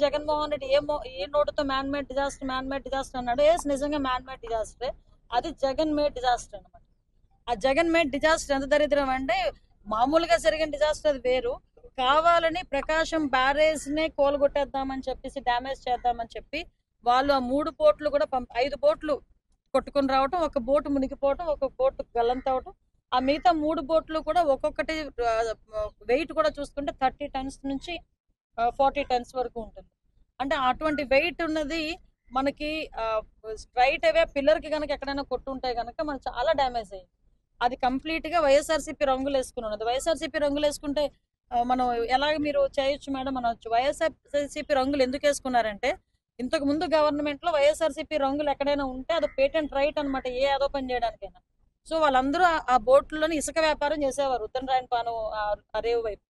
జగన్మోహన్ రెడ్డి ఏ నోటుతో man made disaster అన్నాడు. నిజంగా man made డిజాస్టరే, అది జగన్ మేడ్ డిజాస్టర్ అనమాట. ఆ జగన్ మేడ్ డిజాస్టర్ ఎంత దరిద్రం అంటే, మామూలుగా జరిగిన డిజాస్టర్ అది వేరు, కావాలని ప్రకాశం బ్యారేజ్ నే కోలుగొట్టేద్దామని చెప్పేసి డ్యామేజ్ చేద్దామని చెప్పి వాళ్ళు ఆ 3 బోట్లు కూడా 5 బోట్లు కొట్టుకుని రావటం, ఒక బోటు మునిగిపోవటం, ఒక బోటు గల్లంతవటం, ఆ మిగతా 3 బోట్లు కూడా ఒక్కొక్కటి వెయిట్ కూడా చూసుకుంటే 30 టన్స్ నుంచి 40 టన్స్ వరకు ఉంటుంది. అంటే అటువంటి వెయిట్ ఉన్నది మనకి స్ట్రైట్ అవే పిల్లర్ కి కనుక ఎక్కడైనా కొట్టుంటే కనుక మనకు చాలా డ్యామేజ్ అయ్యింది. అది కంప్లీట్ గా వైఎస్ఆర్సీపీ రంగులు వేసుకుని ఉన్నది. వైఎస్ఆర్సీపీ రంగులు వేసుకుంటే మనం ఎలాగ మీరు చేయొచ్చు మేడం అనొచ్చు. వైఎస్ఆర్సీపీ రంగులు ఎందుకు వేసుకున్నారంటే, ఇంతకు ముందు గవర్నమెంట్ లో వైఎస్ఆర్సీపీ రంగులు ఎక్కడైనా ఉంటే అది పేటెంట్ రైట్ అనమాట, ఏ ఆరోపణ చేయడానికైనా. సో వాళ్ళందరూ ఆ బోట్లోని ఇసుక వ్యాపారం చేసేవారు ఉత్తరాయణ పాను రేవు వైపు.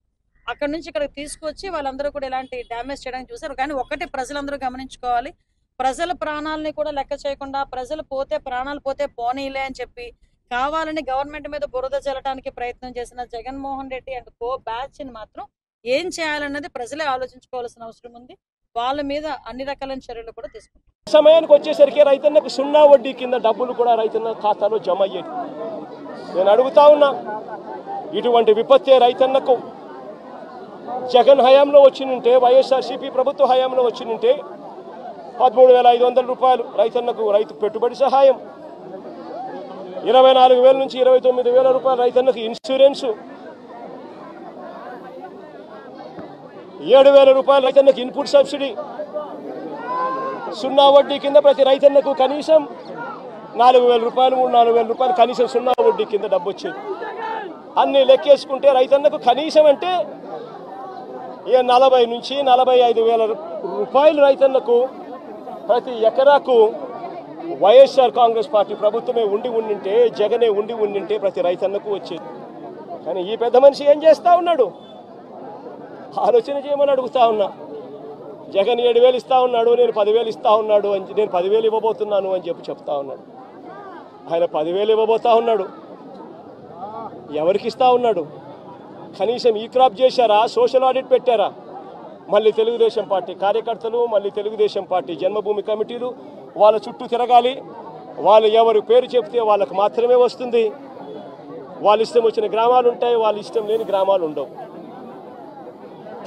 అక్కడ నుంచి ఇక్కడికి తీసుకొచ్చి వాళ్ళందరూ కూడా ఇలాంటి డ్యామేజ్ చేయడానికి చూసారు. కానీ ఒకటి ప్రజలందరూ గమనించుకోవాలి, ప్రజల ప్రాణాలని కూడా లెక్క చేయకుండా, ప్రజలు పోతే ప్రాణాలు పోతే పోనీలే అని చెప్పి కావాలని గవర్నమెంట్ మీద బురద చల్లడానికి ప్రయత్నం చేసిన Jaganmohan Reddy and co batch ని మాత్రం ఏం చేయాలన్నది ప్రజలే ఆలోచించుకోవాల్సిన అవసరం ఉంది. వాళ్ళ మీద అన్ని రకాలైన చర్యలు కూడా తీసుకుంటారు. సమయానికి వచ్చేసరికి రైతన్నకు 0 వడ్డీ కింద డబ్బులు కూడా రైతన్న ఖాతాలో జమ అయ్యేది. నేను అడుగుతా ఉన్నా, ఇటువంటి విపత్తే రైతన్నకు జగన్ హయాంలో వచ్చినుంటే, వైఎస్ఆర్సీపీ ప్రభుత్వ హయాంలో వచ్చినుంటే 13,500 రూపాయలు రైతన్నకు రైతు పెట్టుబడి సహాయం, 24,000 నుంచి 29,000 రూపాయలు రైతన్నకు ఇన్సూరెన్సు, 7,000 రూపాయలు రైతన్నకు ఇన్పుట్ సబ్సిడీ, 0 వడ్డీ కింద ప్రతి రైతన్నకు కనీసం 4,000 రూపాయలు 4,000 రూపాయలు కనీసం 0 వడ్డీ కింద డబ్బు వచ్చేది. అన్ని లెక్కేసుకుంటే రైతన్నకు కనీసం అంటే 40 నుంచి 45,000 రూపాయలు రైతన్నకు ప్రతి ఎకరాకు వైఎస్ఆర్ కాంగ్రెస్ పార్టీ ప్రభుత్వమే ఉండింటే, జగనే ఉండింటే ప్రతి రైతన్నకు వచ్చేది. కానీ ఈ పెద్ద మనిషి ఏం చేస్తా ఉన్నాడు, ఆలోచన చేయమని అడుగుతా ఉన్నా. జగన్ 7,000 ఇస్తా ఉన్నాడు, నేను 10,000 ఇస్తా ఉన్నాడు అని, నేను 10,000 ఇవ్వబోతున్నాను అని చెప్తా ఉన్నాడు. ఆయన 10,000 ఇవ్వబోతా ఉన్నాడు. ఎవరికి ఇస్తా ఉన్నాడు? కనీసం ఈ క్రాప్ చేశారా? సోషల్ ఆడిట్ పెట్టారా? మళ్ళీ తెలుగుదేశం పార్టీ కార్యకర్తలు, మళ్ళీ తెలుగుదేశం పార్టీ జన్మభూమి కమిటీలు వాళ్ళ చుట్టూ తిరగాలి. వాళ్ళు ఎవరు పేరు చెప్తే వాళ్ళకు మాత్రమే వస్తుంది. వాళ్ళ ఇష్టం వచ్చిన గ్రామాలు ఉంటాయి, వాళ్ళ ఇష్టం లేని గ్రామాలు ఉండవు.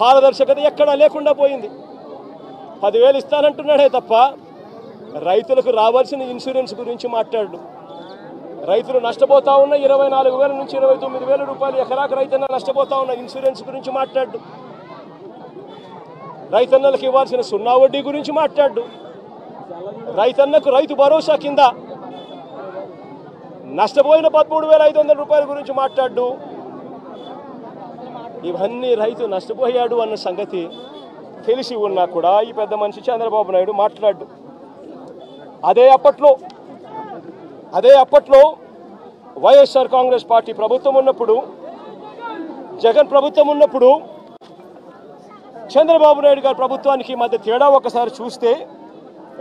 పారదర్శకత ఎక్కడా లేకుండా పోయింది. 10,000 ఇస్తానంటున్నాడే తప్ప రైతులకు రావాల్సిన ఇన్సూరెన్స్ గురించి మాట్లాడు. రైతులు నష్టపోతా ఉన్న 24,000 నుంచి 29,000 రూపాయలు ఎకరాకు రైతన్న నష్టపోతా ఉన్న ఇన్సూరెన్స్ గురించి మాట్లాడు. రైతన్నలకు ఇవ్వాల్సిన 0 వడ్డీ గురించి మాట్లాడు. రైతన్నకు రైతు భరోసా కింద నష్టపోయిన 13,500 రూపాయల గురించి మాట్లాడు. ఇవన్నీ రైతు నష్టపోయాడు అన్న సంగతి తెలిసి ఉన్నా కూడా ఈ పెద్ద మనిషి చంద్రబాబు నాయుడు మాట్లాడు. అదే అప్పట్లో వైఎస్ఆర్ కాంగ్రెస్ పార్టీ ప్రభుత్వం ఉన్నప్పుడు, జగన్ ప్రభుత్వం ఉన్నప్పుడు, చంద్రబాబు నాయుడు గారి ప్రభుత్వానికి మధ్య తేడా ఒకసారి చూస్తే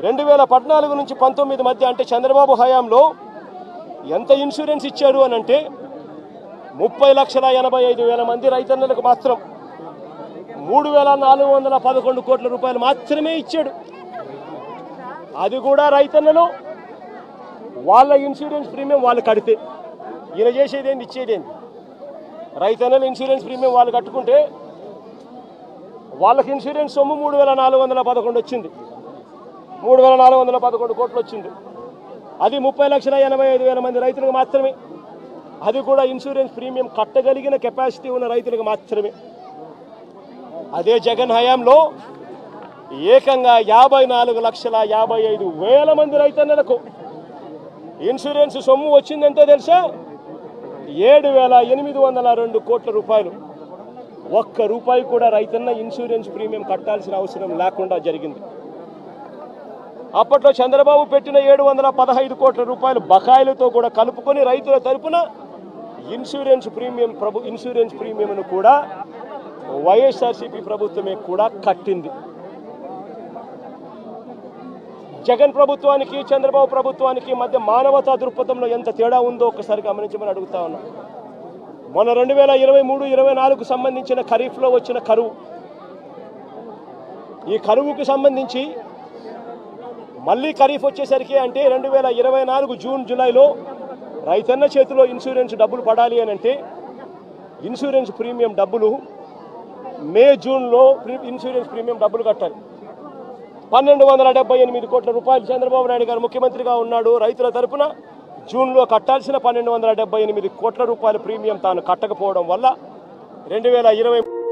2014 నుంచి 19 మధ్య, అంటే చంద్రబాబు హయాంలో ఎంత ఇన్సూరెన్స్ ఇచ్చారు అని అంటే 30,85,000 మంది రైతన్నలకు మాత్రం 3,411 కోట్ల రూపాయలు మాత్రమే ఇచ్చాడు. అది కూడా రైతన్నలు వాళ్ళ ఇన్సూరెన్స్ ప్రీమియం వాళ్ళు కడితే, ఈయన చేసేదేంది ఇచ్చేదేంది? రైతన్నలు ఇన్సూరెన్స్ ప్రీమియం వాళ్ళు కట్టుకుంటే వాళ్ళకి ఇన్సూరెన్స్ సొమ్ము 3,411 వచ్చింది, 3,411 కోట్లు వచ్చింది. అది 30,85,000 మంది రైతులకు మాత్రమే. అది కూడా ఇన్సూరెన్స్ ప్రీమియం కట్టగలిగిన కెపాసిటీ ఉన్న రైతులకు మాత్రమే. అదే జగన్ హయాంలో ఏకంగా 54,55,000 మంది రైతన్నలకు ఇన్సూరెన్స్ సొమ్ము వచ్చిందంటే తెలుసా? 7,802 కోట్ల రూపాయలు. ఒక్క రూపాయి కూడా రైతన్న ఇన్సూరెన్స్ ప్రీమియం కట్టాల్సిన అవసరం లేకుండా జరిగింది. అప్పట్లో చంద్రబాబు పెట్టిన 715 కోట్ల రూపాయలు బకాయిలతో కూడా కలుపుకొని రైతుల తరపున ఇన్సూరెన్స్ ప్రీమియంను కూడా వైఎస్ఆర్సీపీ ప్రభుత్వమే కూడా కట్టింది. జగన్ ప్రభుత్వానికి చంద్రబాబు ప్రభుత్వానికి మధ్య మానవతా దృక్పథంలో ఎంత తేడా ఉందో ఒకసారి గమనించమని అడుగుతా ఉన్నా. మొన్న 2023-24 సంబంధించిన ఖరీఫ్లో వచ్చిన కరువు ఈ కరువుకు సంబంధించి మళ్ళీ ఖరీఫ్ వచ్చేసరికి అంటే 2024 జూన్ జూలైలో రైతన్న చేతిలో ఇన్సూరెన్స్ డబ్బులు పడాలి అని అంటే ఇన్సూరెన్స్ ప్రీమియం డబ్బులు మే జూన్లో ఇన్సూరెన్స్ ప్రీమియం డబ్బులు కట్టాలి. 1278 కోట్ల రూపాయలు చంద్రబాబు నాయుడు గారు ముఖ్యమంత్రిగా ఉన్నాడు. రైతుల తరపున జూన్లో కట్టాల్సిన 1278 కోట్ల రూపాయల ప్రీమియం తాను కట్టకపోవడం వల్ల 2020